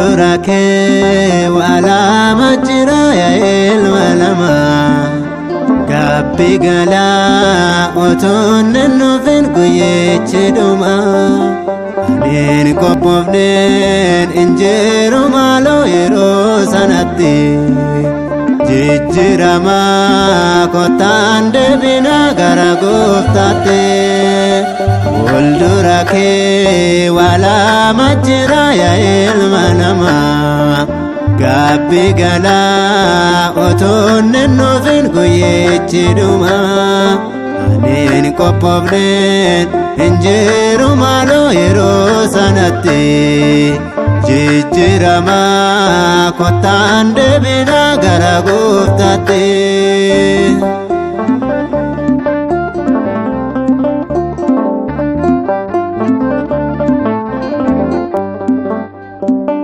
fuuldura kee waalaa majjira yaa ilma namaa gaabbii galaa otoon nufin guyyeechi dhuma aniin qophoofneen injiru maaloo yeroo sanatti jijjiirama kottaan deebina gara gooftaatti fuuldura kee waalaa majjira yaa ilma namaa gaabbii galaa otoon nufin guyyeechi dhuma aniin qophoofneen injiru maaloo yeroo sanatti jijjiirama kottaan deebina gara gooftaatti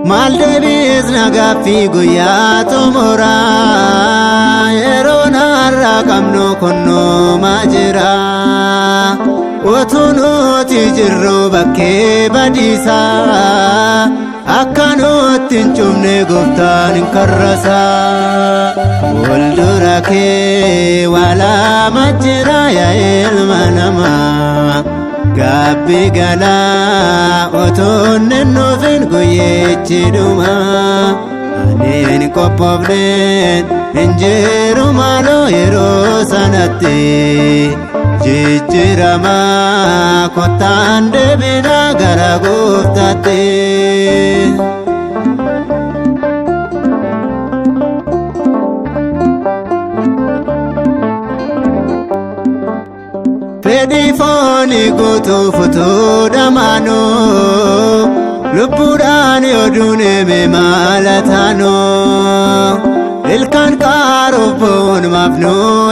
maal deebiis nagaaffii guyyaa xumuraa yeroo narra qabnu kunnumaa jira utuu nuti jirru bakkee badiisaa akka nutti hin cufne gooftaan hin karrasaa fuuldura kee waalaa majjira yaa ilma namaa gaabbii galaa otoon nufin guyyeechi dhuma aniin qophoofneen injiru maaloo yeroo sanatti jijjiirama kottaan deebina gara gooftaatti fedhii foonii guutuu futuu dhamaanoo lubbuudhaan yoo duunee maal taanoo ilkaan qaaruuf boon maafnoo